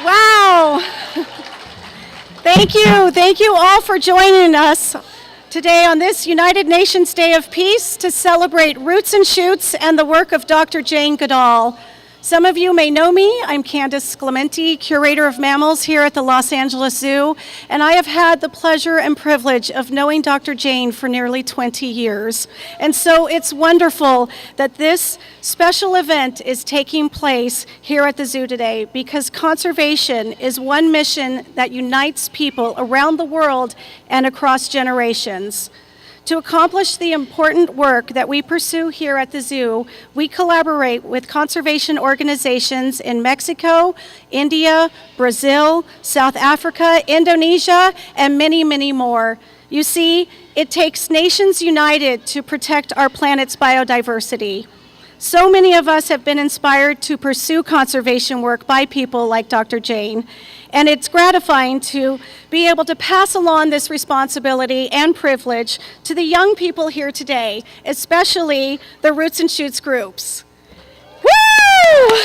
Wow. Thank you all for joining us today on this United Nations Day of Peace to celebrate Roots and Shoots and the work of Dr. Jane Goodall. Some of you may know me. I'm Candace Clementi, Curator of Mammals here at the Los Angeles Zoo, and I have had the pleasure and privilege of knowing Dr. Jane for nearly 20 years. And so it's wonderful that this special event is taking place here at the zoo today, because conservation is one mission that unites people around the world and across generations. To accomplish the important work that we pursue here at the zoo, we collaborate with conservation organizations in Mexico, India, Brazil, South Africa, Indonesia, and many, many more. You see, it takes nations united to protect our planet's biodiversity. So many of us have been inspired to pursue conservation work by people like Dr. Jane, and it's gratifying to be able to pass along this responsibility and privilege to the young people here today, especially the Roots and Shoots groups. Woo!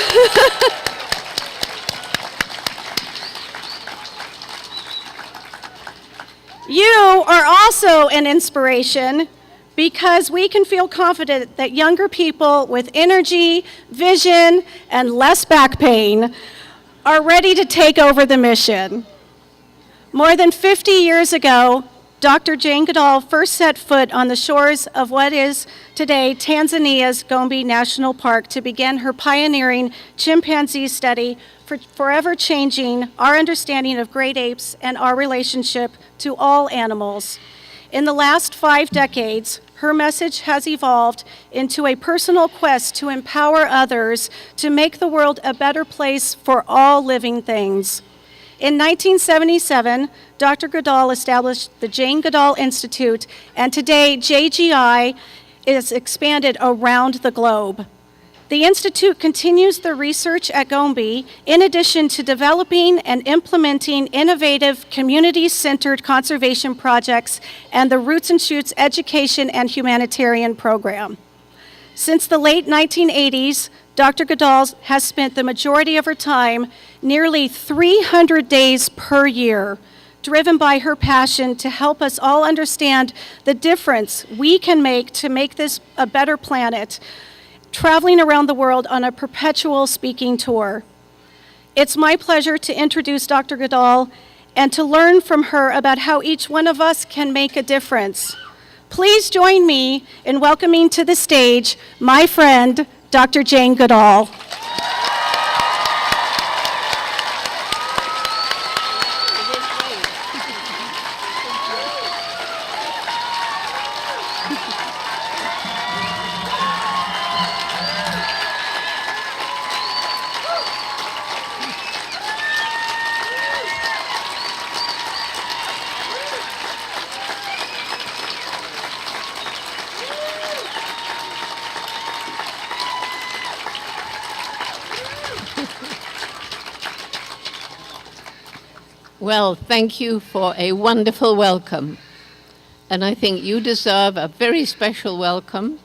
You are also an inspiration, because we can feel confident that younger people with energy, vision, and less back pain are ready to take over the mission. More than 50 years ago, Dr. Jane Goodall first set foot on the shores of what is today Tanzania's Gombe National Park to begin her pioneering chimpanzee study, forever changing our understanding of great apes and our relationship to all animals. In the last 5 decades, her message has evolved into a personal quest to empower others to make the world a better place for all living things. In 1977, Dr. Goodall established the Jane Goodall Institute, and today JGI is expanded around the globe. The Institute continues the research at Gombe in addition to developing and implementing innovative community-centered conservation projects and the Roots and Shoots education and humanitarian program. Since the late 1980s, Dr. Goodall has spent the majority of her time, nearly 300 days per year, driven by her passion to help us all understand the difference we can make to make this a better planet, traveling around the world on a perpetual speaking tour. It's my pleasure to introduce Dr. Goodall and to learn from her about how each one of us can make a difference. Please join me in welcoming to the stage my friend, Dr. Jane Goodall. Well, thank you for a wonderful welcome. And I think you deserve a very special welcome,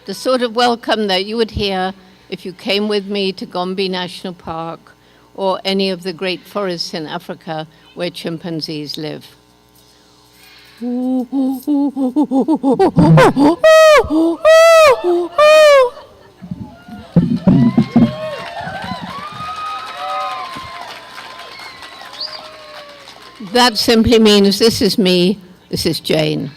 the sort of welcome that you would hear if you came with me to Gombe National Park or any of the great forests in Africa where chimpanzees live. That simply means this is me, this is Jane.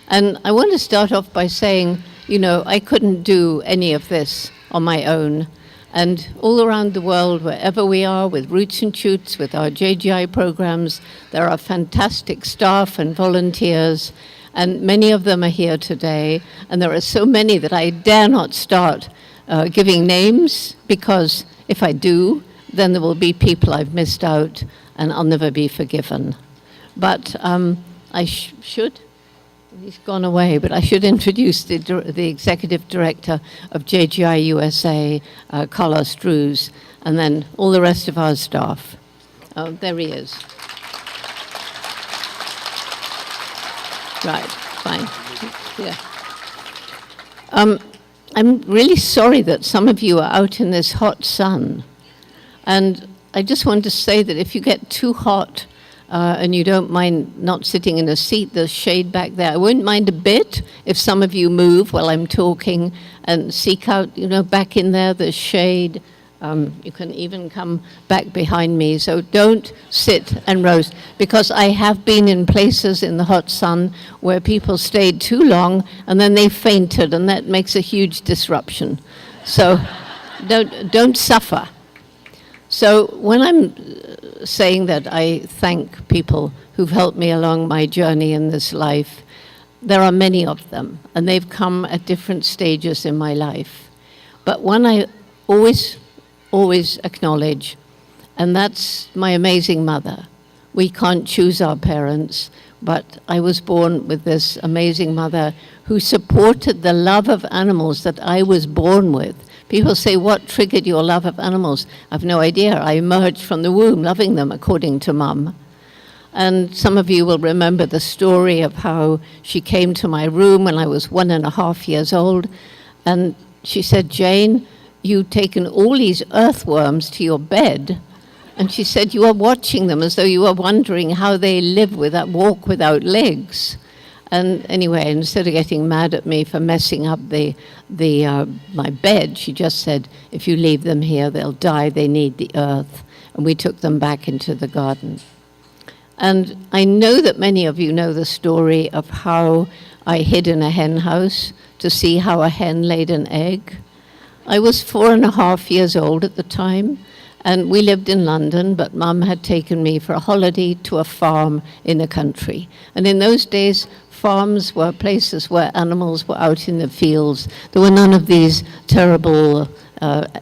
And I want to start off by saying, you know, I couldn't do any of this on my own. And all around the world, wherever we are with Roots and Shoots, with our JGI programs, there are fantastic staff and volunteers, and many of them are here today. And there are so many that I dare not start giving names, because if I do, then there will be people I've missed out, and I'll never be forgiven. But I should, he's gone away, but I should introduce the Executive Director of JGI USA, Carlos Druz, and then all the rest of our staff. Oh, there he is. Right, fine. Yeah. I'm really sorry that some of you are out in this hot sun. And I just want to say that if you get too hot and you don't mind not sitting in a seat, there's shade back there. I won't mind a bit if some of you move while I'm talking and seek out, back in there, there's shade. You can even come back behind me. So don't sit and roast, because I have been in places in the hot sun where people stayed too long and then they fainted, and that makes a huge disruption. So don't suffer. So when I'm saying that I thank people who've helped me along my journey in this life, there are many of them, and they've come at different stages in my life. But one I always acknowledge, and that's my amazing mother. We can't choose our parents, but I was born with this amazing mother who supported the love of animals that I was born with. People say, what triggered your love of animals? I've no idea. I emerged from the womb loving them, according to Mum. And some of you will remember the story of how she came to my room when I was 1.5 years old, and she said, Jane, you've taken all these earthworms to your bed. And she said, you are watching them as though you are wondering how they walk without legs. And anyway, instead of getting mad at me for messing up my bed, she just said, if you leave them here, they'll die, they need the earth. And we took them back into the garden. And I know that many of you know the story of how I hid in a hen house to see how a hen laid an egg. I was 4.5 years old at the time, and we lived in London, but Mum had taken me for a holiday to a farm in the country. And in those days, farms were places where animals were out in the fields. There were none of these terrible,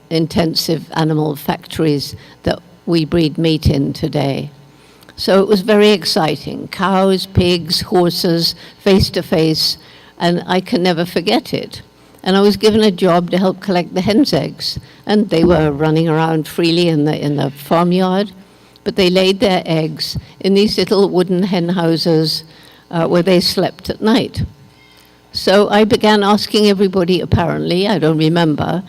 intensive animal factories that we breed meat in today. So it was very exciting. Cows, pigs, horses, face to face, and I can never forget it. And I was given a job to help collect the hens' eggs. And they were running around freely in the farmyard, but they laid their eggs in these little wooden hen houses where they slept at night. So I began asking everybody, apparently, I don't remember,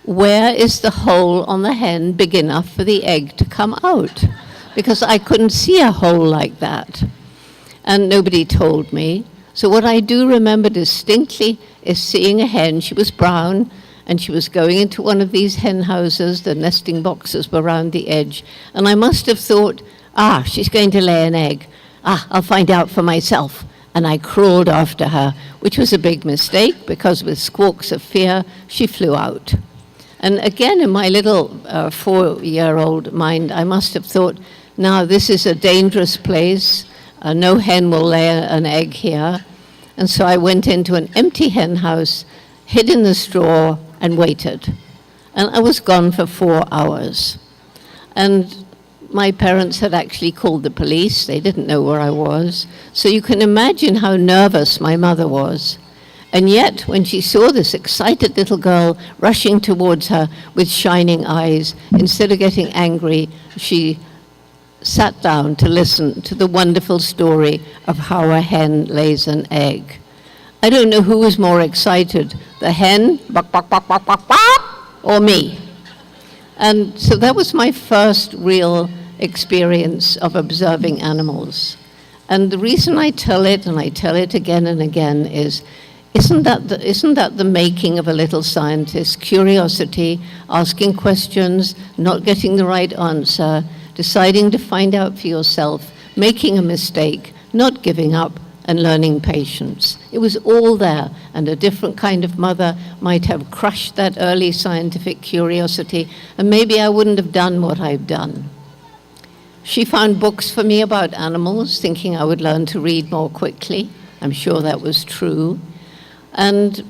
where is the hole on the hen big enough for the egg to come out? Because I couldn't see a hole like that. And nobody told me. So what I do remember distinctly is seeing a hen. She was brown, and she was going into one of these hen houses. The nesting boxes were around the edge. And I must have thought, she's going to lay an egg. I'll find out for myself. And I crawled after her, which was a big mistake, because with squawks of fear, she flew out. And again, in my little 4-year-old mind, I must have thought, now this is a dangerous place. No hen will lay an egg here. And so I went into an empty hen house, hid in the straw, and waited. And I was gone for 4 hours. And my parents had actually called the police. They didn't know where I was. So you can imagine how nervous my mother was. And yet, when she saw this excited little girl rushing towards her with shining eyes, instead of getting angry, she sat down to listen to the wonderful story of how a hen lays an egg. I don't know who was more excited, the hen, bok, bok, bok, bok, bok, bok, or me. And so that was my first real experience of observing animals. And the reason I tell it, and I tell it again and again, is isn't that the making of a little scientist? Curiosity, asking questions, not getting the right answer, deciding to find out for yourself, making a mistake, not giving up, and learning patience. It was all there, and a different kind of mother might have crushed that early scientific curiosity, and maybe I wouldn't have done what I've done. She found books for me about animals, thinking I would learn to read more quickly. I'm sure that was true. And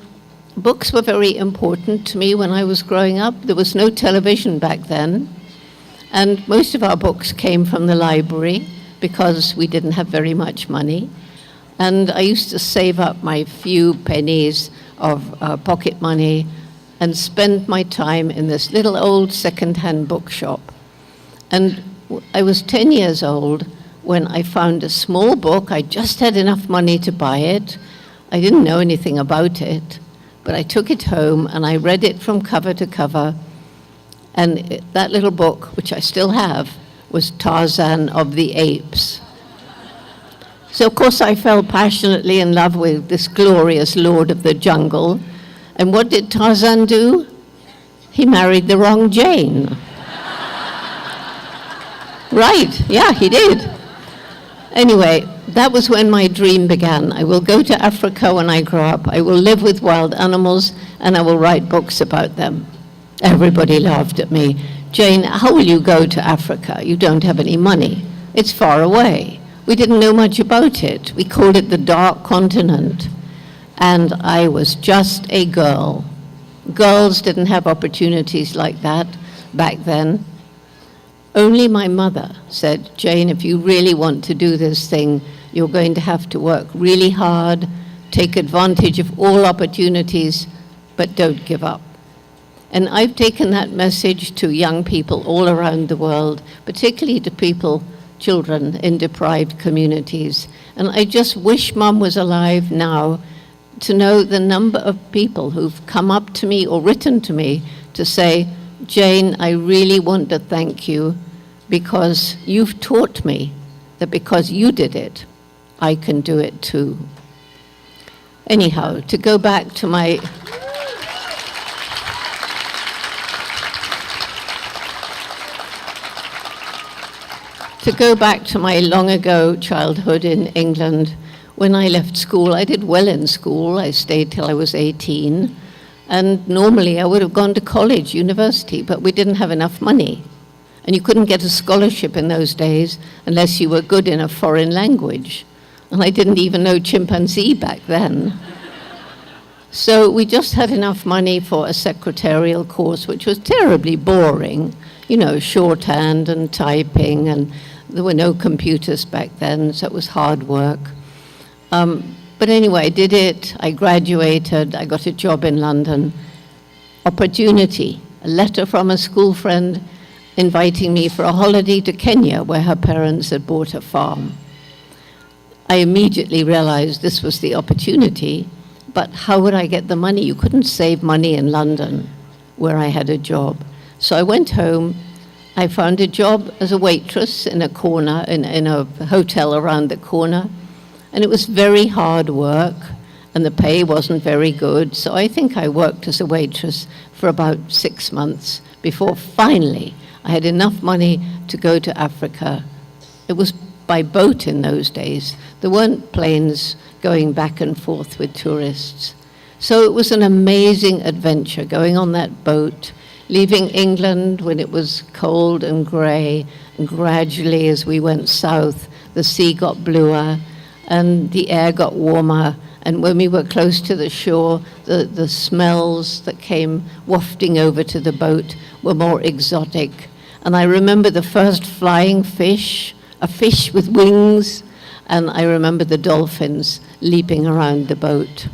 books were very important to me when I was growing up. There was no television back then. And most of our books came from the library because we didn't have very much money. And I used to save up my few pennies of pocket money and spend my time in this little old second-hand bookshop. And I was 10 years old when I found a small book. I just had enough money to buy it. I didn't know anything about it, but I took it home and I read it from cover to cover. And that little book, which I still have, was Tarzan of the Apes. So, of course, I fell passionately in love with this glorious lord of the jungle. And what did Tarzan do? He married the wrong Jane. Right, yeah, he did. Anyway, that was when my dream began. I will go to Africa when I grow up. I will live with wild animals, and I will write books about them. Everybody laughed at me. Jane, how will you go to Africa? You don't have any money. It's far away. We didn't know much about it. We called it the Dark Continent. And I was just a girl. Girls didn't have opportunities like that back then. Only my mother said, Jane, if you really want to do this thing, you're going to have to work really hard, take advantage of all opportunities, but don't give up. And I've taken that message to young people all around the world, particularly to people, children in deprived communities. And I just wish Mum was alive now to know the number of people who've come up to me or written to me to say, Jane, I really want to thank you because you've taught me that because you did it, I can do it too. Anyhow, to go back to my long ago childhood in England, when I left school, I did well in school. I stayed till I was 18. And normally I would have gone to college, university, but we didn't have enough money. And you couldn't get a scholarship in those days unless you were good in a foreign language. And I didn't even know chimpanzee back then. So we just had enough money for a secretarial course, which was terribly boring, you know, shorthand and typing, and there were no computers back then, so it was hard work. But anyway, I did it, I graduated, I got a job in London. Opportunity, a letter from a school friend inviting me for a holiday to Kenya, where her parents had bought a farm. I immediately realized this was the opportunity, but how would I get the money? You couldn't save money in London, where I had a job. So I went home. I found a job as a waitress in a corner, in a hotel around the corner. And it was very hard work, and the pay wasn't very good. So I think I worked as a waitress for about 6 months before finally I had enough money to go to Africa. It was by boat in those days. There weren't planes going back and forth with tourists. So it was an amazing adventure, going on that boat, leaving England when it was cold and grey, and gradually as we went south, the sea got bluer, and the air got warmer, and when we were close to the shore, the smells that came wafting over to the boat were more exotic. And I remember the first flying fish, a fish with wings, and I remember the dolphins leaping around the boat.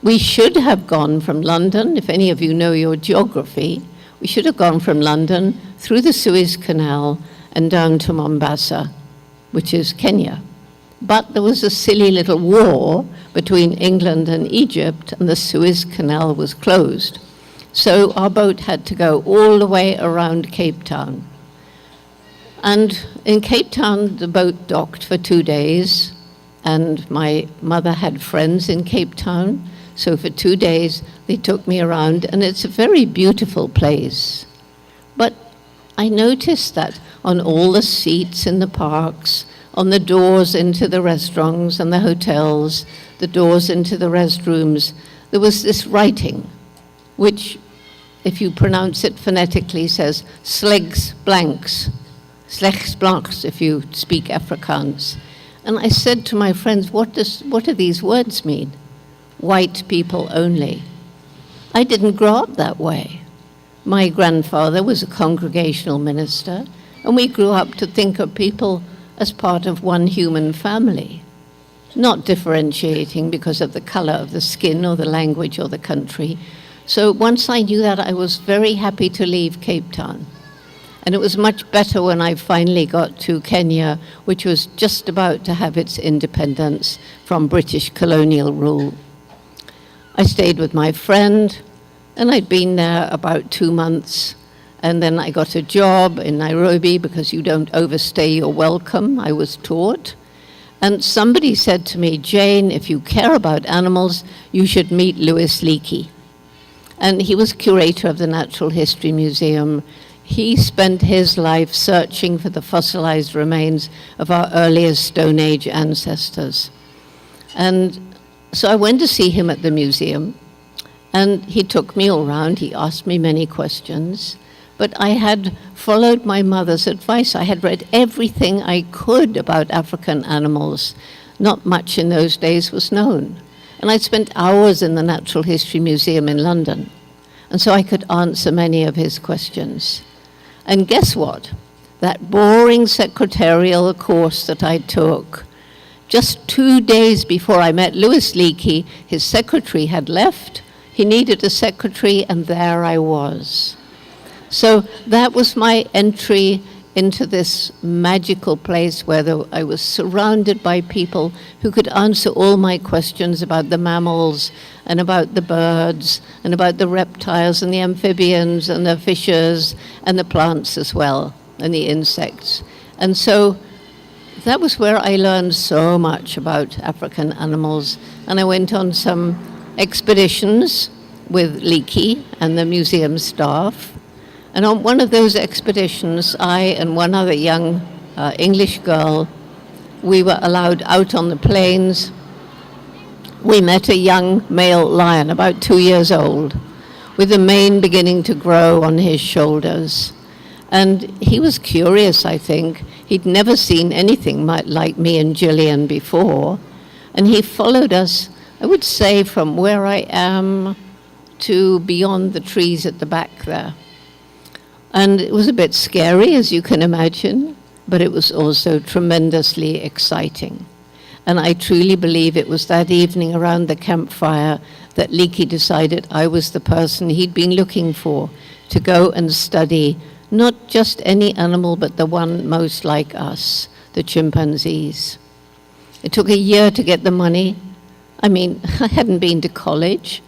We should have gone from London, if any of you know your geography, we should have gone from London through the Suez Canal and down to Mombasa, which is Kenya. But there was a silly little war between England and Egypt, and the Suez Canal was closed. So our boat had to go all the way around Cape Town. And in Cape Town, the boat docked for 2 days, and my mother had friends in Cape Town. So for 2 days, they took me around, and it's a very beautiful place. But I noticed that on all the seats in the parks, on the doors into the restaurants and the hotels, the doors into the restrooms, there was this writing, which, if you pronounce it phonetically, says slegs blanks, slegs blanks, if you speak Afrikaans. And I said to my friends, what do these words mean? White people only. I didn't grow up that way. My grandfather was a congregational minister, and we grew up to think of people as part of one human family, not differentiating because of the color of the skin or the language or the country. So once I knew that, I was very happy to leave Cape Town. And it was much better when I finally got to Kenya, which was just about to have its independence from British colonial rule. I stayed with my friend, and I'd been there about 2 months. And then I got a job in Nairobi because you don't overstay your welcome, I was taught. And somebody said to me, Jane, if you care about animals, you should meet Louis Leakey. And he was curator of the Natural History Museum. He spent his life searching for the fossilized remains of our earliest Stone Age ancestors. And so I went to see him at the museum, and he took me all around. He asked me many questions. But I had followed my mother's advice. I had read everything I could about African animals. Not much in those days was known. And I spent hours in the Natural History Museum in London. And so I could answer many of his questions. And guess what? That boring secretarial course that I took, just 2 days before I met Louis Leakey, his secretary had left. He needed a secretary, and there I was. So that was my entry into this magical place where I was surrounded by people who could answer all my questions about the mammals and about the birds and about the reptiles and the amphibians and the fishes and the plants as well and the insects. And so that was where I learned so much about African animals. And I went on some expeditions with Leakey and the museum staff. And on one of those expeditions, I and one other young English girl, we were allowed out on the plains. We met a young male lion, about 2 years old, with a mane beginning to grow on his shoulders. And he was curious, I think. He'd never seen anything like me and Gillian before. And he followed us, I would say, from where I am to beyond the trees at the back there. And it was a bit scary, as you can imagine, but it was also tremendously exciting. And I truly believe it was that evening around the campfire that Leakey decided I was the person he'd been looking for to go and study not just any animal, but the one most like us, the chimpanzees. It took a year to get the money. I mean, I hadn't been to college.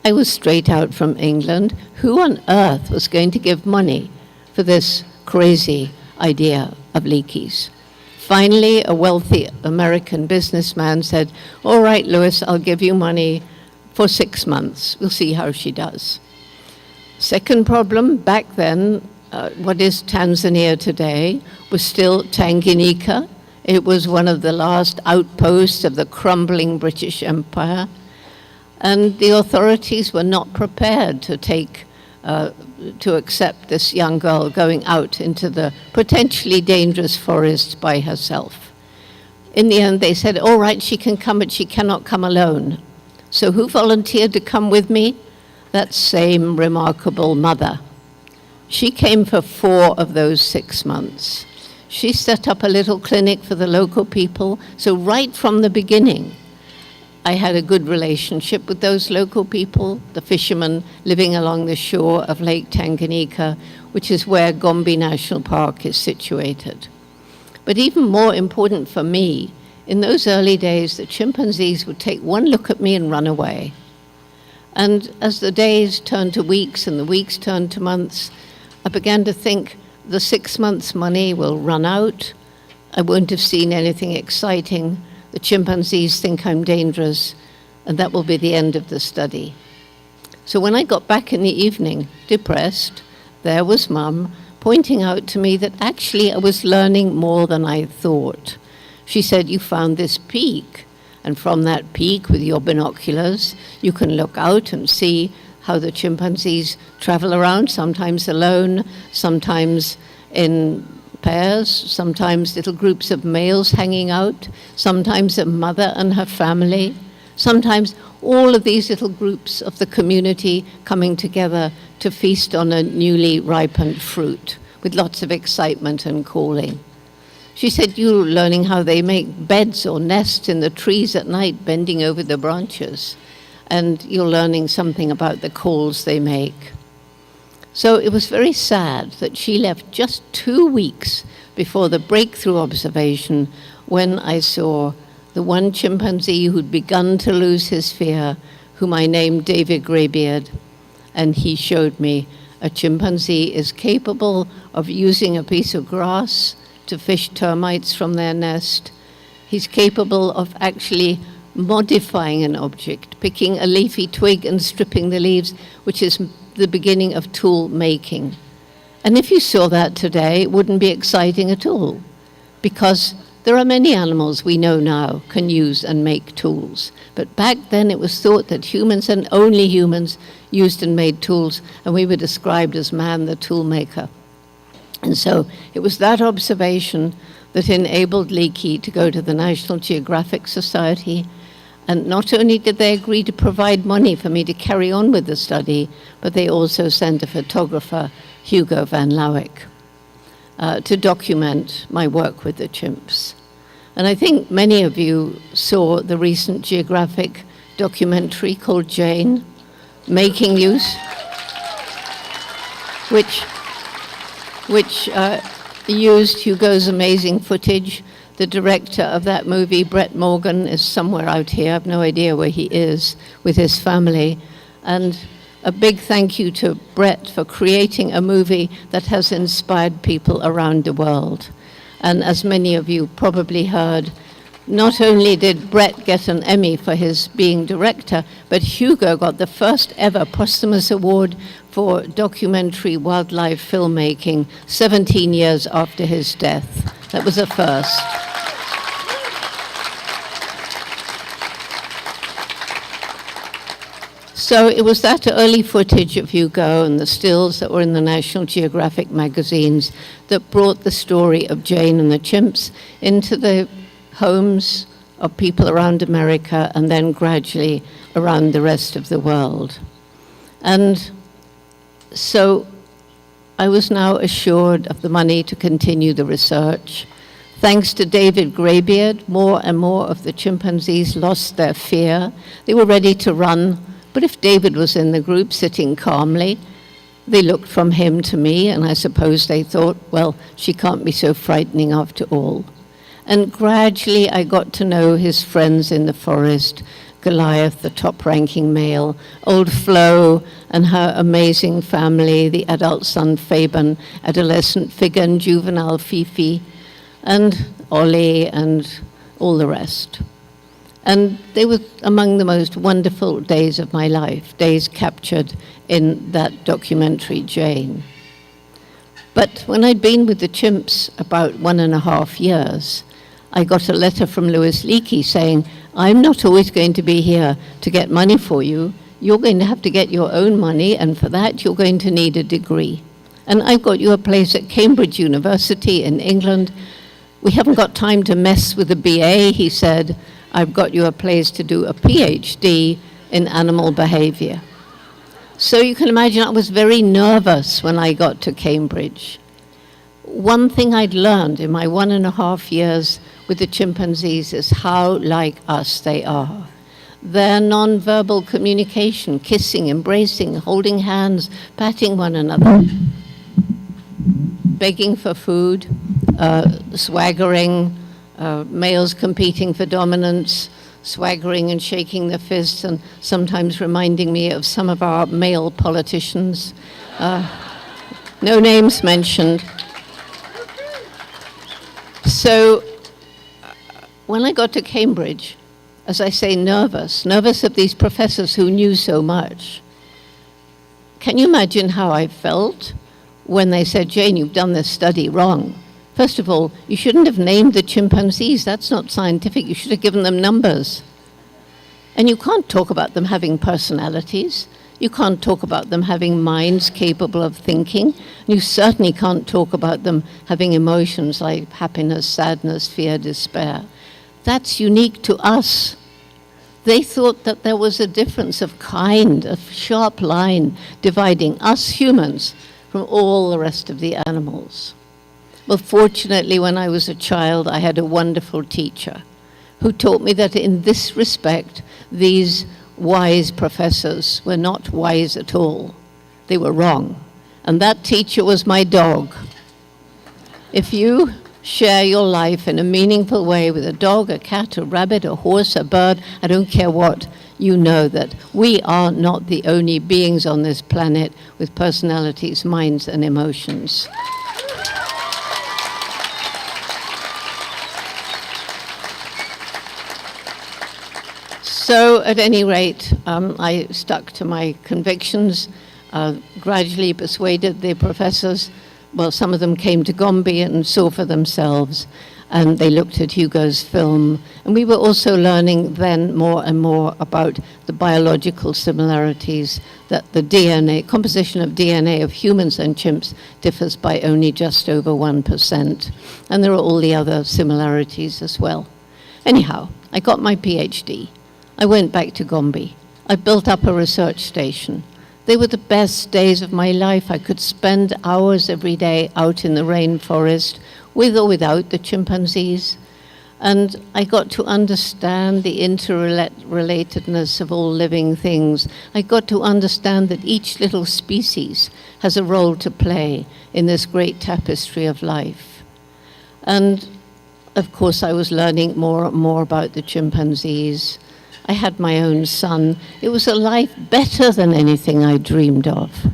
I was straight out from England. Who on earth was going to give money for this crazy idea of Leakey's? Finally, a wealthy American businessman said, all right, Louis, I'll give you money for 6 months. We'll see how she does. Second problem, back then, what is Tanzania today was still Tanganyika. It was one of the last outposts of the crumbling British Empire. And the authorities were not prepared to accept this young girl going out into the potentially dangerous forests by herself. In the end, they said, all right, she can come, but she cannot come alone. So who volunteered to come with me? That same remarkable mother. She came for 4 of those 6 months. She set up a little clinic for the local people. So right from the beginning, I had a good relationship with those local people, the fishermen living along the shore of Lake Tanganyika, which is where Gombe National Park is situated. But even more important for me, in those early days, the chimpanzees would take one look at me and run away. And as the days turned to weeks and the weeks turned to months, I began to think the 6 months' money will run out. I won't have seen anything exciting. The chimpanzees think I'm dangerous, and that will be the end of the study. So when I got back in the evening, depressed, there was Mum pointing out to me that actually I was learning more than I thought. She said, you found this peak, and from that peak with your binoculars, you can look out and see how the chimpanzees travel around, sometimes alone, sometimes in pairs, sometimes little groups of males hanging out, sometimes a mother and her family, sometimes all of these little groups of the community coming together to feast on a newly ripened fruit with lots of excitement and calling. She said, you're learning how they make beds or nests in the trees at night, bending over the branches, and you're learning something about the calls they make. So it was very sad that she left just 2 weeks before the breakthrough observation when I saw the one chimpanzee who'd begun to lose his fear, whom I named David Greybeard, and he showed me a chimpanzee is capable of using a piece of grass to fish termites from their nest. He's capable of actually modifying an object, picking a leafy twig and stripping the leaves, which is the beginning of tool making. And if you saw that today, it wouldn't be exciting at all, because there are many animals we know now can use and make tools. But back then it was thought that humans and only humans used and made tools, and we were described as man the tool maker. And so it was that observation that enabled Leakey to go to the National Geographic Society. And not only did they agree to provide money for me to carry on with the study, but they also sent a photographer, Hugo van Lauwijk, to document my work with the chimps. And I think many of you saw the recent Geographic documentary called Jane, Making Use, which used Hugo's amazing footage. The director of that movie, Brett Morgan, is somewhere out here. I have no idea where he is with his family. And a big thank you to Brett for creating a movie that has inspired people around the world. And as many of you probably heard, not only did Brett get an Emmy for his being director, but Hugo got the first ever posthumous award for documentary wildlife filmmaking 17 years after his death. That was a first. So it was that early footage of Hugo and the stills that were in the National Geographic magazines that brought the story of Jane and the chimps into the homes of people around America and then gradually around the rest of the world. And so I was now assured of the money to continue the research. Thanks to David Greybeard, more and more of the chimpanzees lost their fear. They were ready to run. But if David was in the group sitting calmly, they looked from him to me, and I suppose they thought, well, she can't be so frightening after all. And gradually I got to know his friends in the forest, Goliath, the top-ranking male, old Flo and her amazing family, the adult son Fabian, adolescent Figan, juvenile Fifi, and Ollie, and all the rest. And they were among the most wonderful days of my life, days captured in that documentary, Jane. But when I'd been with the chimps about 1.5 years, I got a letter from Louis Leakey saying, I'm not always going to be here to get money for you. You're going to have to get your own money, and for that you're going to need a degree. And I've got you a place at Cambridge University in England. We haven't got time to mess with the BA, he said. I've got you a place to do a PhD in animal behavior. So you can imagine I was very nervous when I got to Cambridge. One thing I'd learned in my 1.5 years with the chimpanzees is how like us they are. Their non-verbal communication, kissing, embracing, holding hands, patting one another, begging for food, swaggering, males competing for dominance, swaggering and shaking their fists, and sometimes reminding me of some of our male politicians. No names mentioned. So when I got to Cambridge, as I say, nervous of these professors who knew so much. Can you imagine how I felt when they said, Jane, you've done this study wrong? First of all, you shouldn't have named the chimpanzees. That's not scientific. You should have given them numbers. And you can't talk about them having personalities. You can't talk about them having minds capable of thinking. You certainly can't talk about them having emotions like happiness, sadness, fear, despair. That's unique to us. They thought that there was a difference of kind, a sharp line dividing us humans from all the rest of the animals. Well, fortunately, when I was a child, I had a wonderful teacher who taught me that in this respect, these wise professors were not wise at all. They were wrong. And that teacher was my dog. If you share your life in a meaningful way with a dog, a cat, a rabbit, a horse, a bird, I don't care what, you know that we are not the only beings on this planet with personalities, minds, and emotions. So at any rate, I stuck to my convictions, gradually persuaded the professors. Well, some of them came to Gombe and saw for themselves, and they looked at Hugo's film. And we were also learning then more and more about the biological similarities, that the DNA, composition of DNA of humans and chimps differs by only just over 1%. And there are all the other similarities as well. Anyhow, I got my PhD. I went back to Gombe. I built up a research station. They were the best days of my life. I could spend hours every day out in the rainforest, with or without the chimpanzees. And I got to understand the interrelatedness of all living things. I got to understand that each little species has a role to play in this great tapestry of life. And of course, I was learning more and more about the chimpanzees. I had my own son. It was a life better than anything I dreamed of.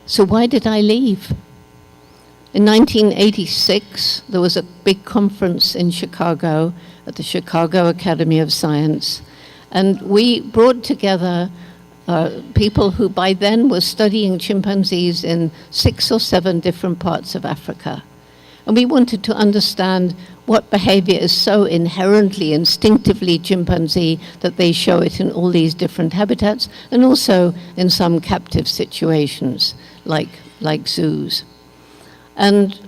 So why did I leave? In 1986, there was a big conference in Chicago at the Chicago Academy of Science, and we brought together people who by then were studying chimpanzees in 6 or 7 different parts of Africa. And we wanted to understand what behavior is so inherently, instinctively chimpanzee that they show it in all these different habitats, and also in some captive situations, like zoos. And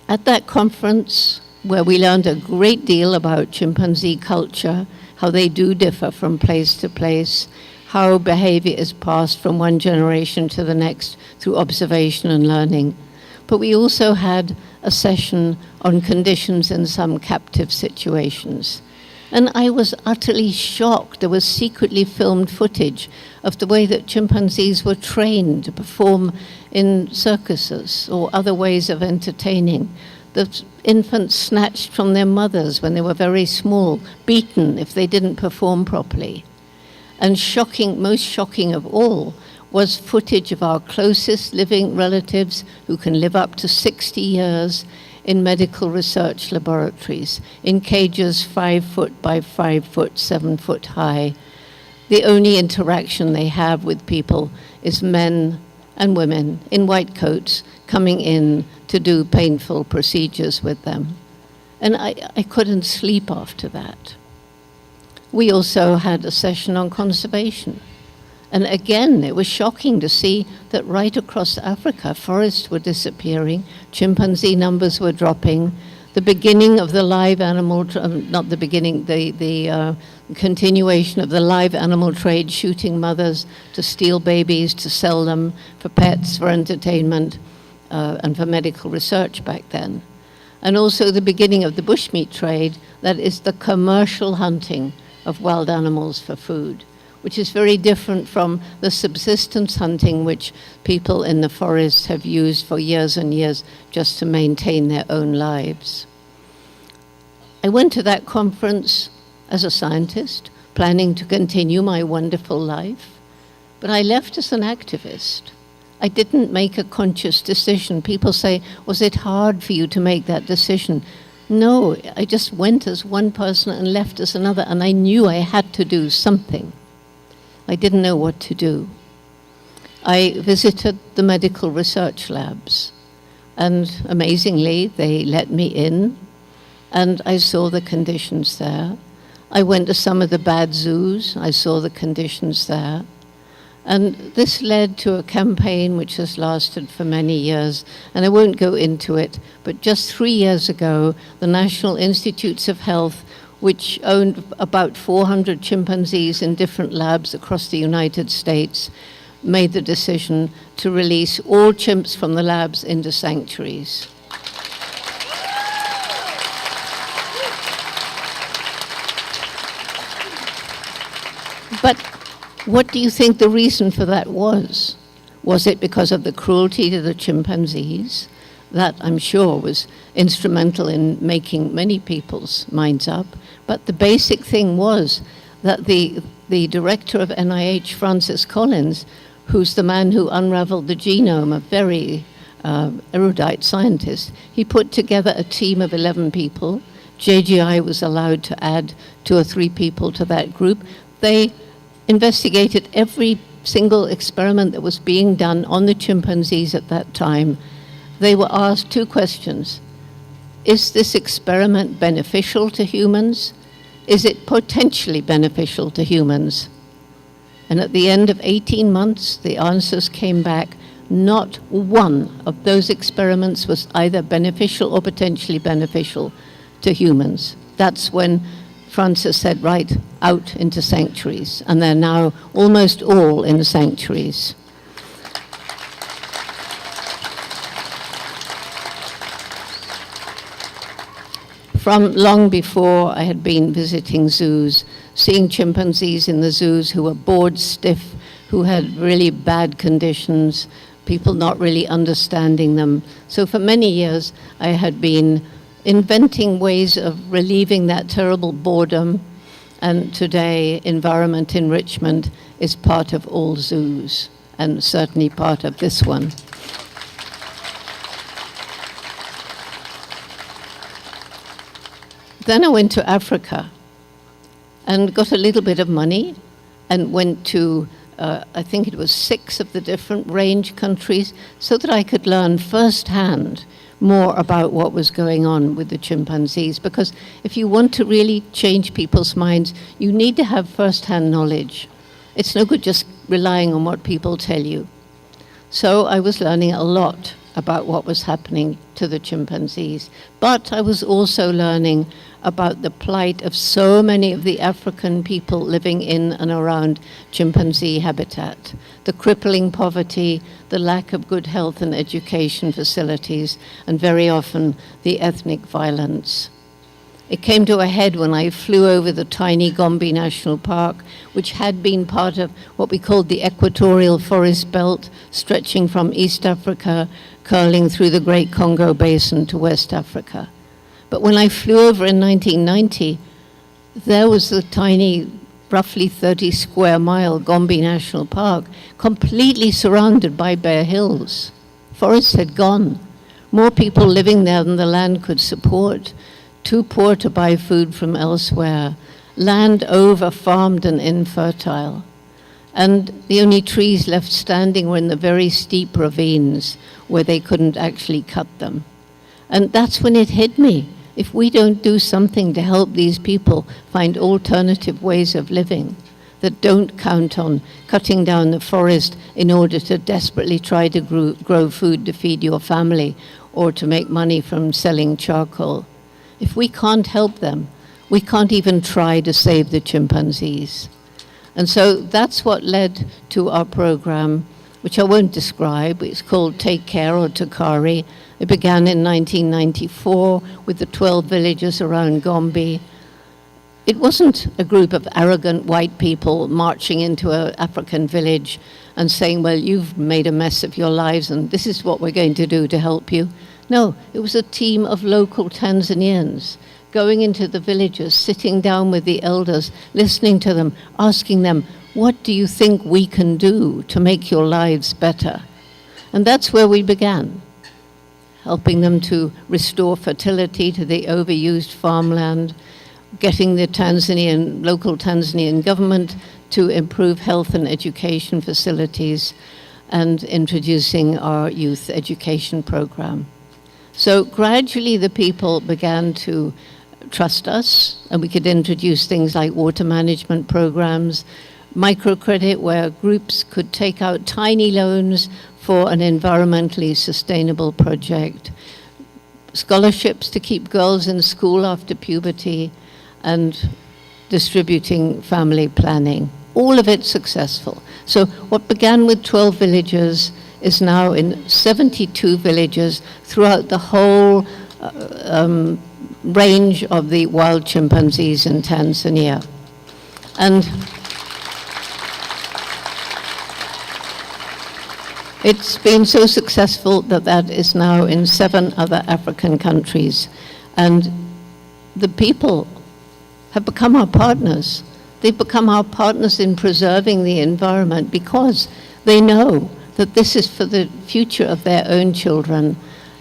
at that conference, where we learned a great deal about chimpanzee culture, how they do differ from place to place, how behavior is passed from one generation to the next through observation and learning. But we also had a session on conditions in some captive situations. And I was utterly shocked. There was secretly filmed footage of the way that chimpanzees were trained to perform in circuses or other ways of entertaining. The infants snatched from their mothers when they were very small, beaten if they didn't perform properly. And shocking, most shocking of all, was footage of our closest living relatives who can live up to 60 years in medical research laboratories, in cages 5 foot by 5 foot, 7 foot high. The only interaction they have with people is men and women in white coats coming in to do painful procedures with them. And I couldn't sleep after that. We also had a session on conservation. And again, it was shocking to see that right across Africa, forests were disappearing, chimpanzee numbers were dropping. The beginning of the live animal, not the beginning, the continuation of the live animal trade, shooting mothers to steal babies, to sell them for pets, for entertainment, and for medical research back then. And also the beginning of the bushmeat trade, that is the commercial hunting of wild animals for food, which is very different from the subsistence hunting which people in the forests have used for years and years just to maintain their own lives. I went to that conference as a scientist, planning to continue my wonderful life, but I left as an activist. I didn't make a conscious decision. People say, was it hard for you to make that decision? No, I just went as one person and left as another, and I knew I had to do something. I didn't know what to do. I visited the medical research labs, and amazingly, they let me in, and I saw the conditions there. I went to some of the bad zoos. I saw the conditions there. And this led to a campaign which has lasted for many years, and I won't go into it, but just 3 years ago, the National Institutes of Health, which owned about 400 chimpanzees in different labs across the United States, made the decision to release all chimps from the labs into sanctuaries. But what do you think the reason for that was? Was it because of the cruelty to the chimpanzees? That, I'm sure, was instrumental in making many people's minds up. But the basic thing was that the the director of NIH, Francis Collins, who's the man who unraveled the genome, a very erudite scientist, he put together a team of 11 people. JGI was allowed to add 2 or 3 people to that group. They investigated every single experiment that was being done on the chimpanzees at that time. They were asked 2 questions. Is this experiment beneficial to humans? Is it potentially beneficial to humans? And at the end of 18 months, the answers came back. Not one of those experiments was either beneficial or potentially beneficial to humans. That's when Francis said, right, out into sanctuaries. And they're now almost all in sanctuaries. From long before, I had been visiting zoos, seeing chimpanzees in the zoos who were bored stiff, who had really bad conditions, people not really understanding them. So for many years, I had been inventing ways of relieving that terrible boredom, and today environment enrichment is part of all zoos, and certainly part of this one. Then I went to Africa and got a little bit of money and went to, I think it was 6 of the different range countries, so that I could learn firsthand more about what was going on with the chimpanzees. Because if you want to really change people's minds, you need to have firsthand knowledge. It's no good just relying on what people tell you. So I was learning a lot about what was happening to the chimpanzees. But I was also learning about the plight of so many of the African people living in and around chimpanzee habitat, the crippling poverty, the lack of good health and education facilities, and very often the ethnic violence. It came to a head when I flew over the tiny Gombe National Park, which had been part of what we called the equatorial forest belt, stretching from East Africa, curling through the Great Congo Basin to West Africa. But when I flew over in 1990, there was the tiny, roughly 30 square mile Gombe National Park, completely surrounded by bare hills. Forests had gone. More people living there than the land could support. Too poor to buy food from elsewhere, land over-farmed and infertile. And the only trees left standing were in the very steep ravines where they couldn't actually cut them. And that's when it hit me. If we don't do something to help these people find alternative ways of living that don't count on cutting down the forest in order to desperately try to grow food to feed your family or to make money from selling charcoal, if we can't help them, we can't even try to save the chimpanzees. And so that's what led to our program, which I won't describe. It's called Take Care, or Takari. It began in 1994 with the 12 villages around Gombe. It wasn't a group of arrogant white people marching into an African village and saying, well, you've made a mess of your lives and this is what we're going to do to help you. No, it was a team of local Tanzanians going into the villages, sitting down with the elders, listening to them, asking them, what do you think we can do to make your lives better? And that's where we began, helping them to restore fertility to the overused farmland, getting the local Tanzanian government to improve health and education facilities, and introducing our youth education program. So gradually the people began to trust us, and we could introduce things like water management programs, microcredit where groups could take out tiny loans for an environmentally sustainable project, scholarships to keep girls in school after puberty, and distributing family planning. All of it successful. So what began with 12 villages is now in 72 villages throughout the whole range of the wild chimpanzees in Tanzania. And it's been so successful that that is now in 7 other African countries. And the people have become our partners. they've become our partners in preserving the environment because they know that this is for the future of their own children,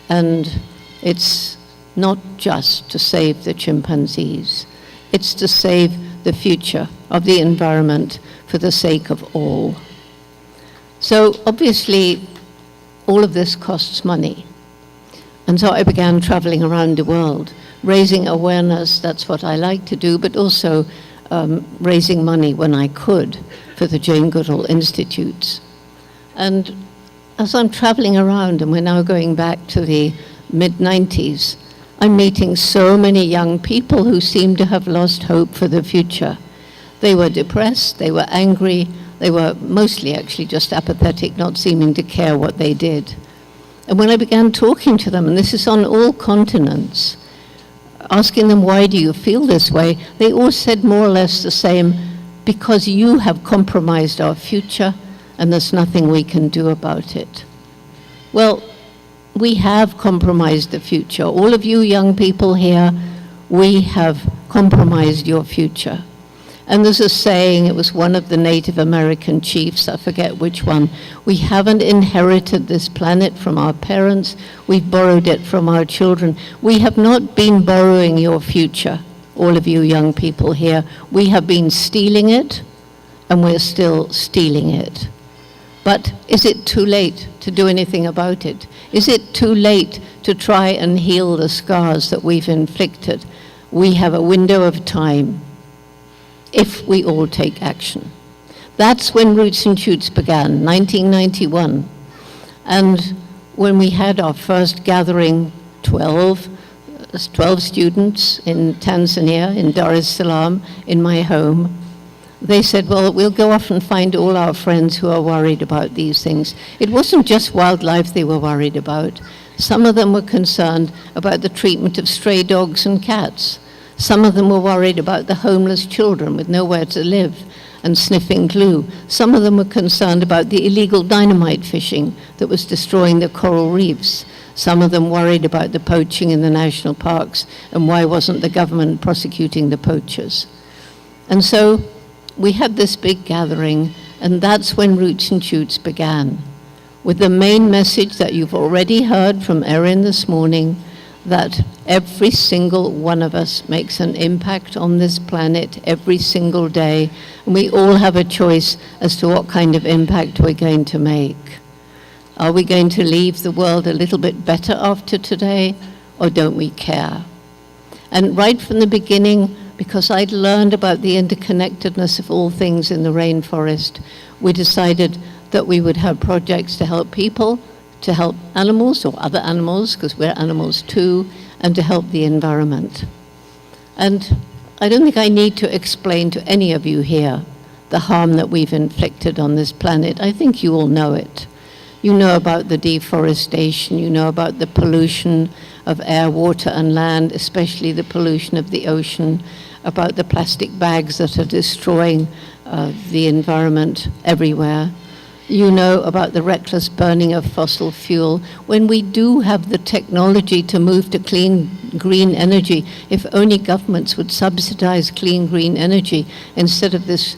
and it's not just to save the chimpanzees. It's to save the future of the environment for the sake of all. So obviously, all of this costs money. And so I began traveling around the world, raising awareness. That's what I like to do, but also raising money when I could for the Jane Goodall Institutes. And as I'm traveling around, and we're now going back to the mid-90s, I'm meeting so many young people who seem to have lost hope for the future. They were depressed, they were angry, they were mostly actually just apathetic, not seeming to care what they did. And when I began talking to them, and this is on all continents, asking them, why do you feel this way? They all said more or less the same, because you have compromised our future, and there's nothing we can do about it. Well, we have compromised the future. All of you young people here, we have compromised your future. And there's a saying, it was one of the Native American chiefs, I forget which one, we haven't inherited this planet from our parents, we've borrowed it from our children. We have not been borrowing your future, all of you young people here. We have been stealing it, and we're still stealing it. But is it too late to do anything about it? Is it too late to try and heal the scars that we've inflicted? We have a window of time if we all take action. That's when Roots and Shoots began, 1991. And when we had our first gathering, 12 students in Tanzania, in Dar es Salaam, in my home, they said, well, we'll go off and find all our friends who are worried about these things. It wasn't just wildlife they were worried about. Some of them were concerned about the treatment of stray dogs and cats. Some of them were worried about the homeless children with nowhere to live and sniffing glue. Some of them were concerned about the illegal dynamite fishing that was destroying the coral reefs. Some of them worried about the poaching in the national parks and why wasn't the government prosecuting the poachers. And so we had this big gathering, and that's when Roots and Shoots began, with the main message that you've already heard from Erin this morning, that every single one of us makes an impact on this planet every single day, and we all have a choice as to what kind of impact we're going to make. Are we going to leave the world a little bit better after today, or don't we care? And right from the beginning, because I'd learned about the interconnectedness of all things in the rainforest, we decided that we would have projects to help people, to help animals or other animals, because we're animals too, and to help the environment. And I don't think I need to explain to any of you here the harm that we've inflicted on this planet. I think you all know it. You know about the deforestation, you know about the pollution of air, water, and land, especially the pollution of the ocean, about the plastic bags that are destroying the environment everywhere. You know about the reckless burning of fossil fuel. When we do have the technology to move to clean, green energy, if only governments would subsidize clean, green energy instead of this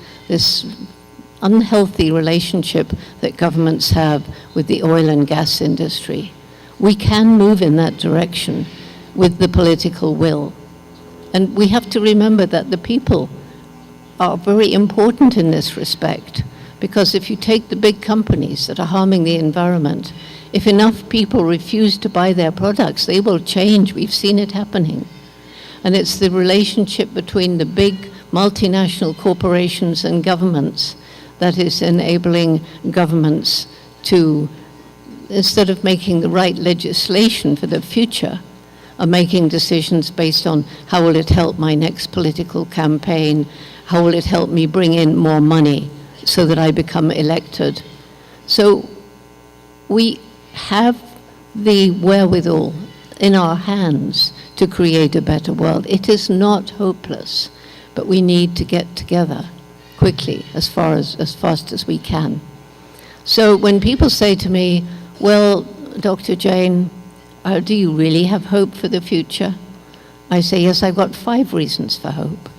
unhealthy relationship that governments have with the oil and gas industry. We can move in that direction with the political will. And we have to remember that the people are very important in this respect, because if you take the big companies that are harming the environment, if enough people refuse to buy their products, they will change. We've seen it happening. And it's the relationship between the big multinational corporations and governments that is enabling governments to, instead of making the right legislation for the future, are making decisions based on how will it help my next political campaign, how will it help me bring in more money so that I become elected. So we have the wherewithal in our hands to create a better world. It is not hopeless, but we need to get together quickly, as fast as we can. So when people say to me, well, Dr. Jane, do you really have hope for the future? I say, yes, I've got 5 reasons for hope.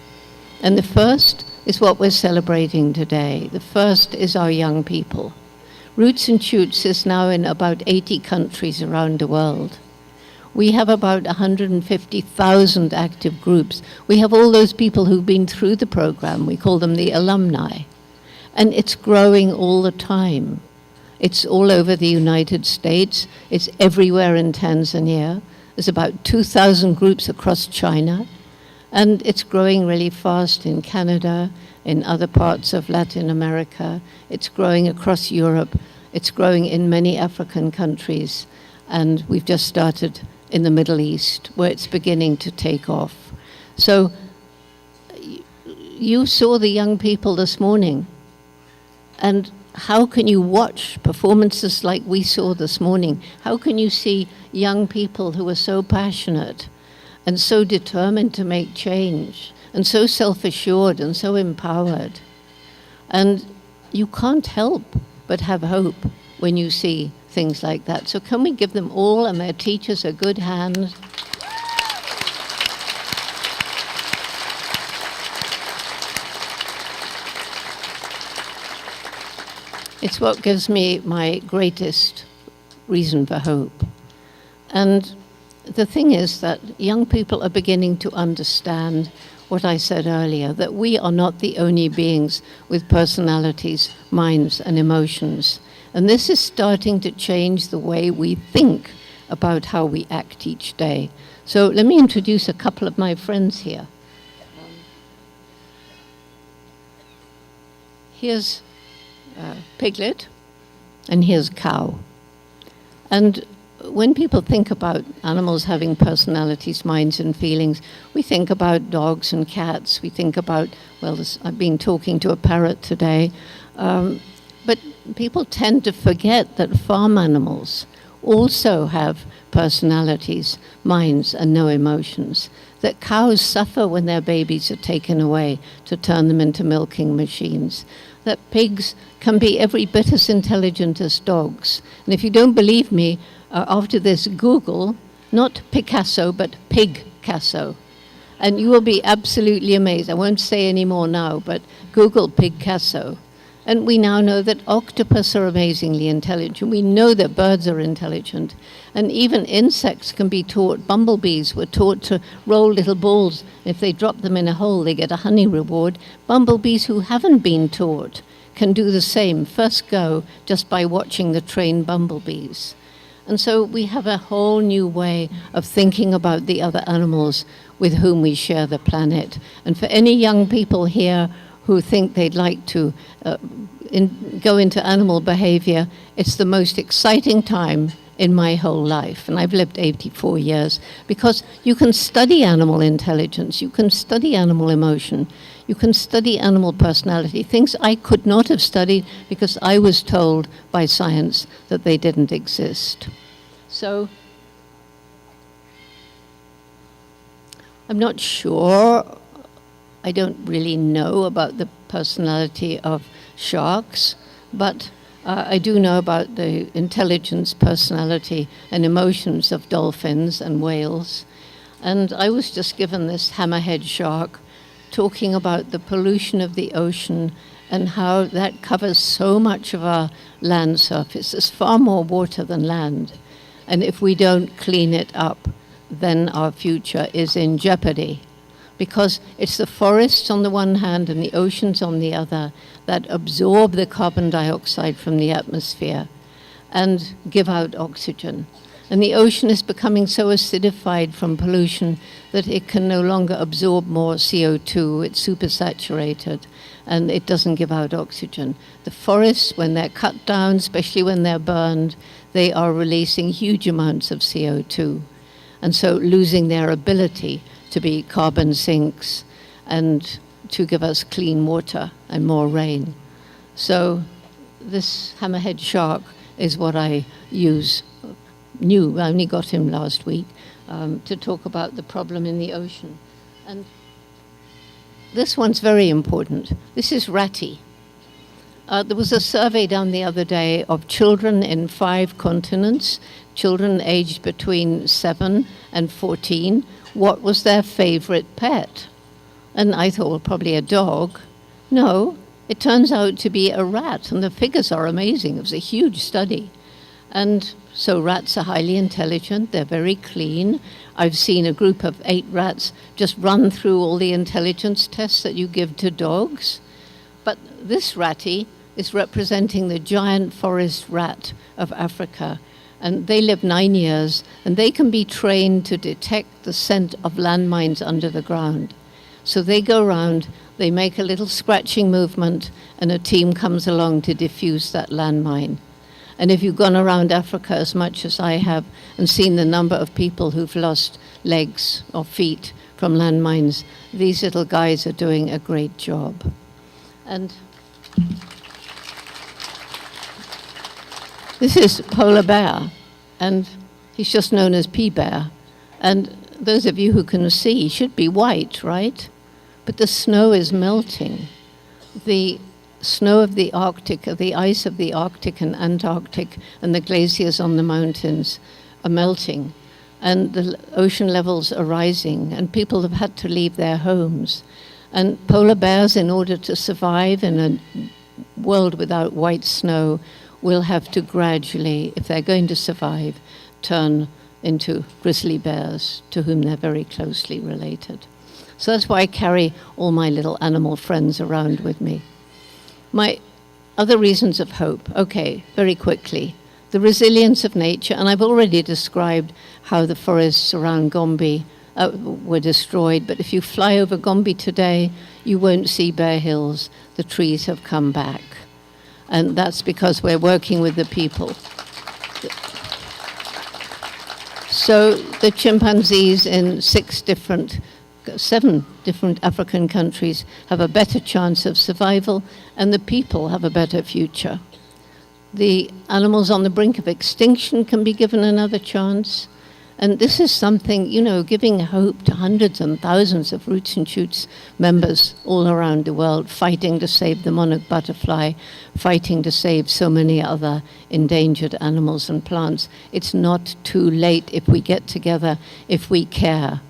And the first is what we're celebrating today. The first is our young people. Roots and Shoots is now in about 80 countries around the world. We have about 150,000 active groups. We have all those people who've been through the program. We call them the alumni. And it's growing all the time. It's all over the United States. It's everywhere in Tanzania. There's about 2,000 groups across China. And it's growing really fast in Canada, in other parts of Latin America. It's growing across Europe. It's growing in many African countries. And we've just started in the Middle East, where it's beginning to take off. So you saw the young people this morning. And how can you watch performances like we saw this morning? How can you see young people who are so passionate and so determined to make change and so self-assured and so empowered? And you can't help but have hope when you see things like that. So can we give them all and their teachers a good hand? It's what gives me my greatest reason for hope. And the thing is that young people are beginning to understand what I said earlier, that we are not the only beings with personalities, minds, and emotions. And this is starting to change the way we think about how we act each day. So let me introduce a couple of my friends here. Here's Piglet, and here's Cow. And when people think about animals having personalities, minds, and feelings, we think about dogs and cats. We think about, well, I've been talking to a parrot today. But people tend to forget that farm animals also have personalities, minds, and no emotions. That cows suffer when their babies are taken away to turn them into milking machines. That pigs can be every bit as intelligent as dogs. And if you don't believe me, after this, Google, not Picasso, but Pigcasso. And you will be absolutely amazed. I won't say any more now, but Google Pigcasso. And we now know that octopus are amazingly intelligent. We know that birds are intelligent. And even insects can be taught. Bumblebees were taught to roll little balls. If they drop them in a hole, they get a honey reward. Bumblebees who haven't been taught can do the same, first go, just by watching the trained bumblebees. And so we have a whole new way of thinking about the other animals with whom we share the planet. And for any young people here who think they'd like to go into animal behavior, it's the most exciting time in my whole life. And I've lived 84 years, because you can study animal intelligence, you can study animal emotion, you can study animal personality, things I could not have studied because I was told by science that they didn't exist. So I'm not sure. I don't really know about the personality of sharks, but I do know about the intelligence, personality, and emotions of dolphins and whales. And I was just given this hammerhead shark talking about the pollution of the ocean and how that covers so much of our land surface. There's far more water than land. And if we don't clean it up, then our future is in jeopardy. Because it's the forests on the one hand and the oceans on the other that absorb the carbon dioxide from the atmosphere and give out oxygen. And the ocean is becoming so acidified from pollution that it can no longer absorb more CO2. It's supersaturated and it doesn't give out oxygen. The forests, when they're cut down, especially when they're burned, they are releasing huge amounts of CO2. And so losing their ability to be carbon sinks and to give us clean water and more rain. So this hammerhead shark is what I use. I only got him last week to talk about the problem in the ocean. And this one's very important. This is Ratty. There was a survey done the other day of children in 5 continents, children aged between 7 and 14, what was their favorite pet? And I thought, well, probably a dog. No, it turns out to be a rat, and the figures are amazing. It was a huge study. And so rats are highly intelligent, they're very clean. I've seen a group of 8 rats just run through all the intelligence tests that you give to dogs. But this ratty is representing the giant forest rat of Africa. And they live 9 years, and they can be trained to detect the scent of landmines under the ground. So they go around, they make a little scratching movement, and a team comes along to defuse that landmine. And if you've gone around Africa as much as I have and seen the number of people who've lost legs or feet from landmines, these little guys are doing a great job. And this is polar bear, and he's just known as P-bear. And those of you who can see, he should be white, right? But the snow is melting. The snow of the Arctic, the ice of the Arctic and Antarctic, and the glaciers on the mountains are melting. And the ocean levels are rising, and people have had to leave their homes. And polar bears, in order to survive in a world without white snow, will have to gradually, if they're going to survive, turn into grizzly bears, to whom they're very closely related. So that's why I carry all my little animal friends around with me. My other reasons of hope, okay, very quickly. The resilience of nature, and I've already described how the forests around Gombe were destroyed, but if you fly over Gombe today, you won't see bare hills. The trees have come back. And that's because we're working with the people. So the chimpanzees in 7 different African countries have a better chance of survival, and the people have a better future. The animals on the brink of extinction can be given another chance. And this is something, giving hope to hundreds and thousands of Roots and Shoots members all around the world, fighting to save the monarch butterfly, fighting to save so many other endangered animals and plants. It's not too late if we get together, if we care.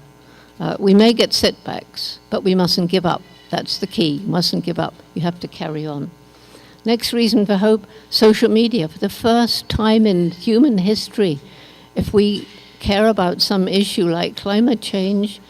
We may get setbacks, but we mustn't give up. That's the key. You mustn't give up. You have to carry on. Next reason for hope, social media. For the first time in human history, if we care about some issue like climate change,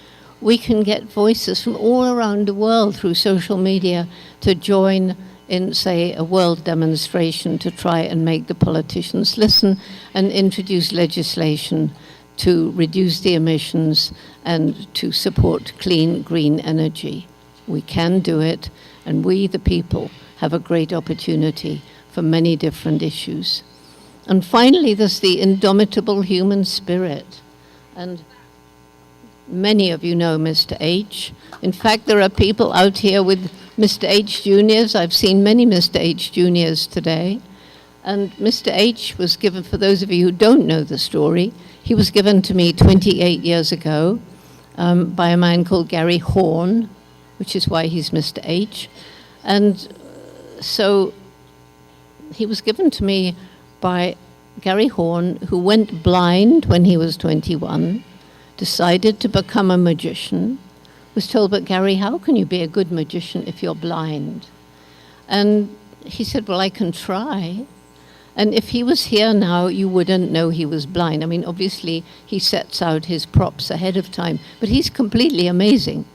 we can get voices from all around the world through social media to join in, say, a world demonstration to try and make the politicians listen and introduce legislation to reduce the emissions and to support clean, green energy. We can do it, and we, the people, have a great opportunity for many different issues. And finally, there's the indomitable human spirit. And many of you know Mr. H. In fact, there are people out here with Mr. H Juniors. I've seen many Mr. H Juniors today. And Mr. H was given, for those of you who don't know the story, he was given to me 28 years ago by a man called Gary Horn, which is why he's Mr. H. And so he was given to me by Gary Horn, who went blind when he was 21, decided to become a magician, was told, but Gary, how can you be a good magician if you're blind? And he said, well, I can try. And if he was here now, you wouldn't know he was blind. I mean, obviously, he sets out his props ahead of time, but he's completely amazing.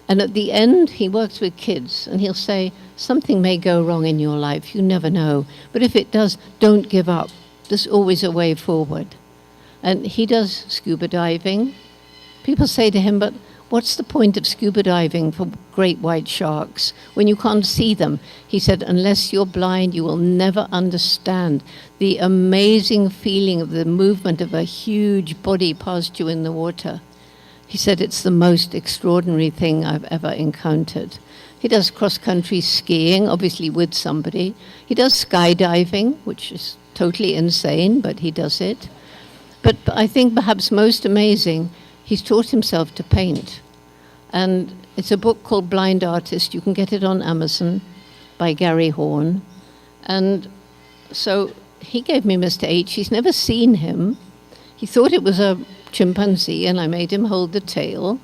And at the end, he works with kids, and he'll say, something may go wrong in your life, you never know. But if it does, don't give up. There's always a way forward. And he does scuba diving. People say to him, but what's the point of scuba diving for great white sharks when you can't see them? He said, unless you're blind, you will never understand the amazing feeling of the movement of a huge body past you in the water. He said, it's the most extraordinary thing I've ever encountered. He does cross-country skiing, obviously with somebody. He does skydiving, which is totally insane, but he does it. But I think perhaps most amazing, he's taught himself to paint. And it's a book called Blind Artist. You can get it on Amazon by Gary Horn. And so he gave me Mr. H. He's never seen him. He thought it was a chimpanzee, and I made him hold the tail.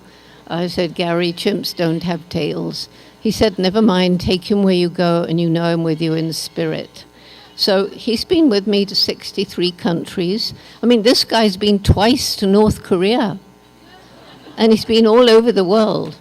I said, Gary, chimps don't have tails. He said, never mind, take him where you go, and you know I'm with you in spirit. So he's been with me to 63 countries. I mean, this guy's been twice to North Korea, and he's been all over the world.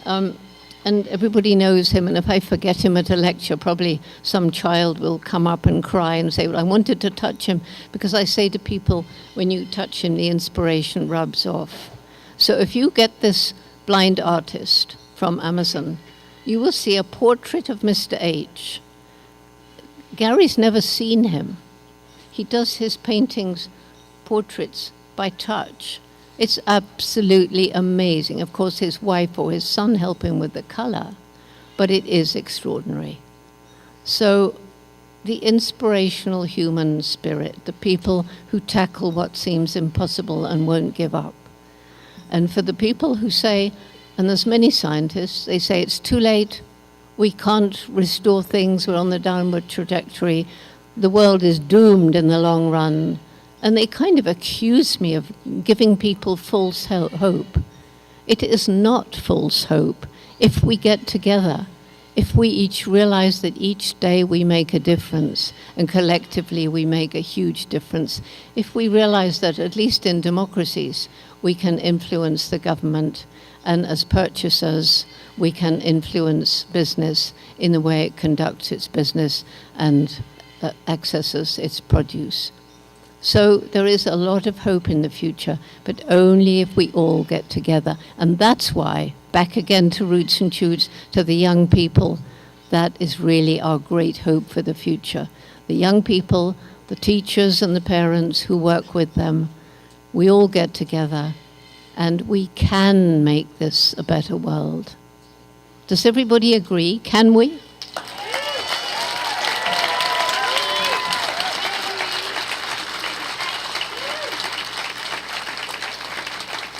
And everybody knows him, and if I forget him at a lecture, probably some child will come up and cry and say, well, I wanted to touch him, because I say to people, when you touch him, the inspiration rubs off. So if you get this blind artist from Amazon, you will see a portrait of Mr. H. Gary's never seen him. He does his paintings, portraits, by touch. It's absolutely amazing. Of course, his wife or his son help him with the color, but it is extraordinary. So the inspirational human spirit, the people who tackle what seems impossible and won't give up. And for the people who say, and there's many scientists, they say it's too late, we can't restore things, we're on the downward trajectory, the world is doomed in the long run. And they kind of accuse me of giving people false hope. It is not false hope. If we get together, if we each realize that each day we make a difference, and collectively we make a huge difference, if we realize that, at least in democracies, we can influence the government, and as purchasers, we can influence business in the way it conducts its business and accesses its produce. So there is a lot of hope in the future, but only if we all get together. And that's why, back again to Roots and Shoots, to the young people, that is really our great hope for the future. The young people, the teachers and the parents who work with them, we all get together, and we can make this a better world. Does everybody agree? Can we?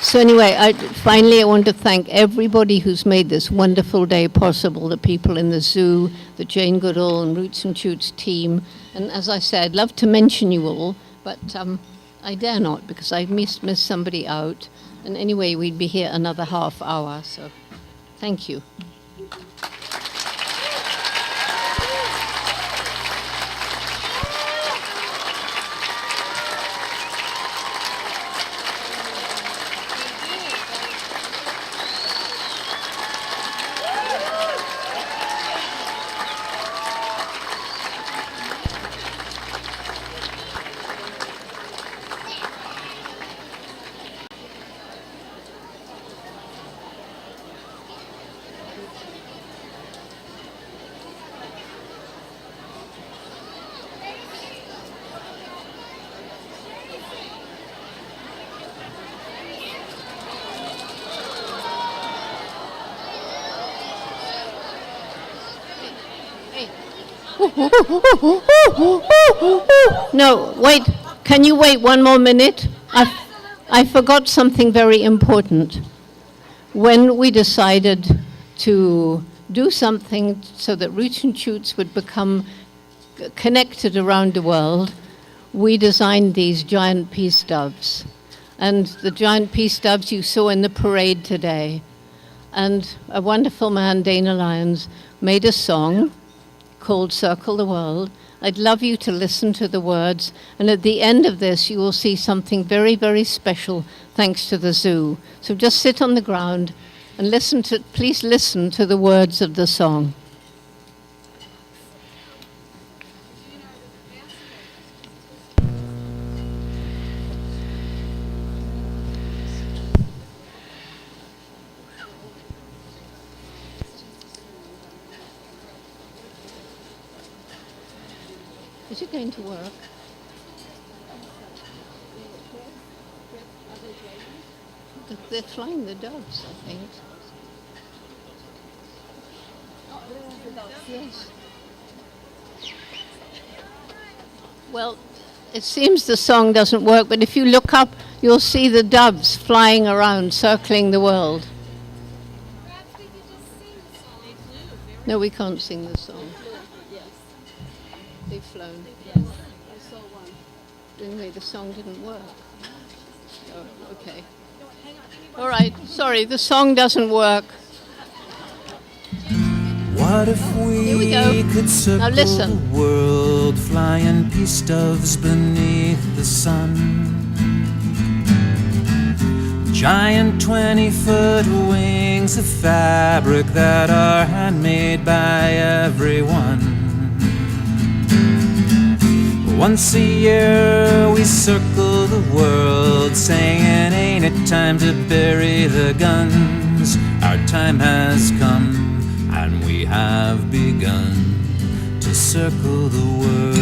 So anyway, finally I want to thank everybody who's made this wonderful day possible, the people in the zoo, the Jane Goodall and Roots and Shoots team. And as I said, I'd love to mention you all, but I dare not, because I missed somebody out. And anyway, we'd be here another half hour, so thank you. No, wait. Can you wait one more minute? I forgot something very important. When we decided to do something so that Roots and Shoots would become connected around the world, we designed these giant peace doves. And the giant peace doves you saw in the parade today. And a wonderful man, Dana Lyons, made a song called Circle the World. I'd love you to listen to the words, and at the end of this you will see something very, very special thanks to the zoo. So just sit on the ground and please listen to the words of the song. Is it going to work? They're flying the doves, I think. Yes. Well, it seems the song doesn't work, but if you look up, you'll see the doves flying around, circling the world. No, we can't sing the song. They've flown. Yes, I saw one. Anyway, the song didn't work. Oh, okay. All right, sorry, the song doesn't work. What if Here we go. we could circle Now listen. the world, flying peace doves beneath the sun? Giant 20-foot wings of fabric that are handmade by everyone. Once a year we circle the world, saying, ain't it time to bury the guns? Our time has come, and we have begun to circle the world.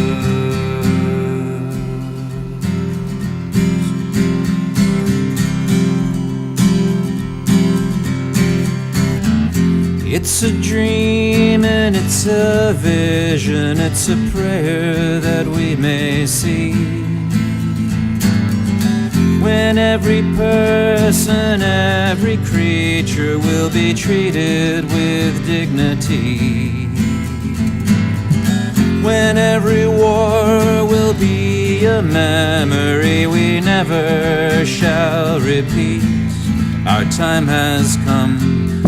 It's a dream and it's a vision, it's a prayer that we may see. When every person, every creature will be treated with dignity. When every war will be a memory we never shall repeat. Our time has come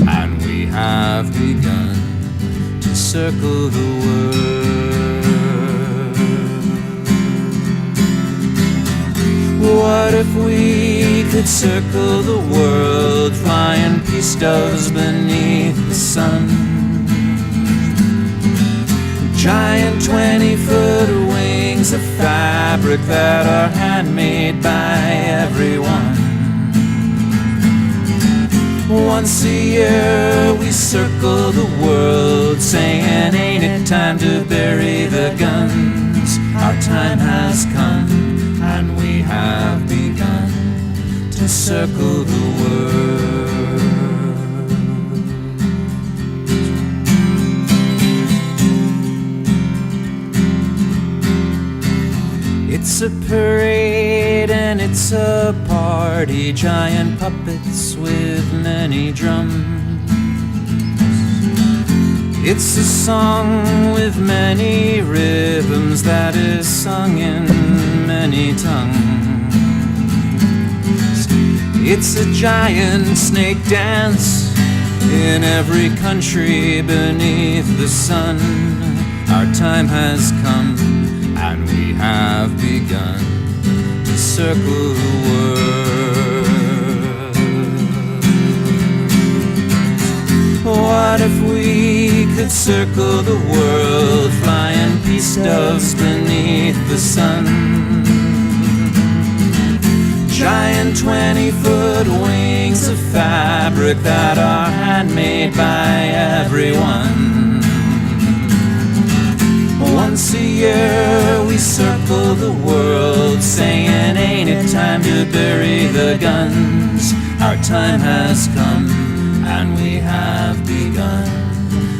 and we have begun to circle the world. What if we could circle the world, flying peace doves beneath the sun? Giant 20-foot wings of fabric that are handmade by everyone. Once a year we circle the world, saying, ain't it time to bury the guns? Our time has come, and we have begun to circle the world. It's a parade and it's a party, giant puppets with many drums. It's a song with many rhythms that is sung in many tongues. It's a giant snake dance in every country beneath the sun. Our time has come and we have begun to circle the world. What if we could circle the world, flying peace doves beneath the sun? Giant 20-foot wings of fabric that are handmade by everyone. Once a year we circle the world, saying, ain't it time to bury the guns? Our time has come, and we have begun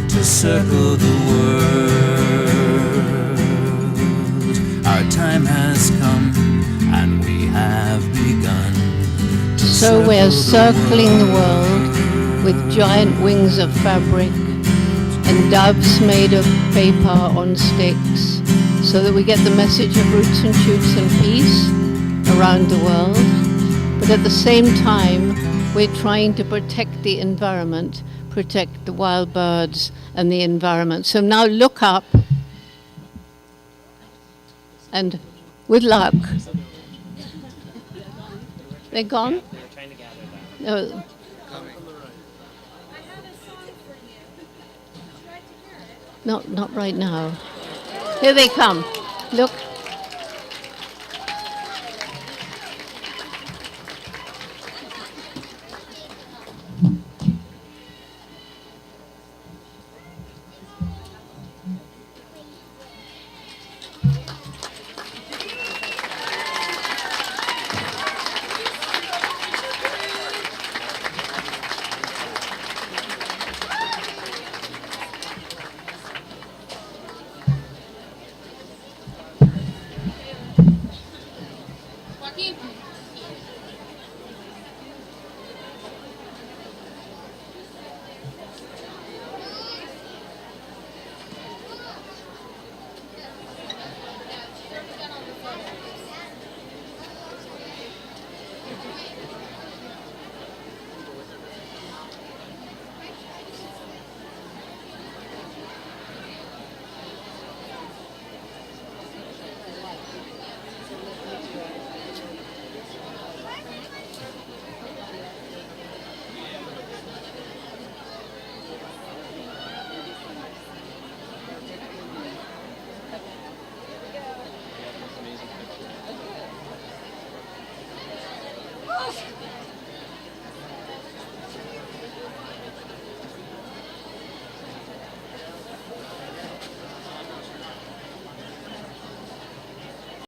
to circle the world. Our time has come, and we have begun to So we're circling the world. world with giant wings of fabric and doves made of paper on sticks, so that we get the message of roots and shoots and peace around the world. But at the same time, we're trying to protect the environment, protect the wild birds and the environment. So now look up, and with luck, they're gone? No. Not right now. Here they come. Look.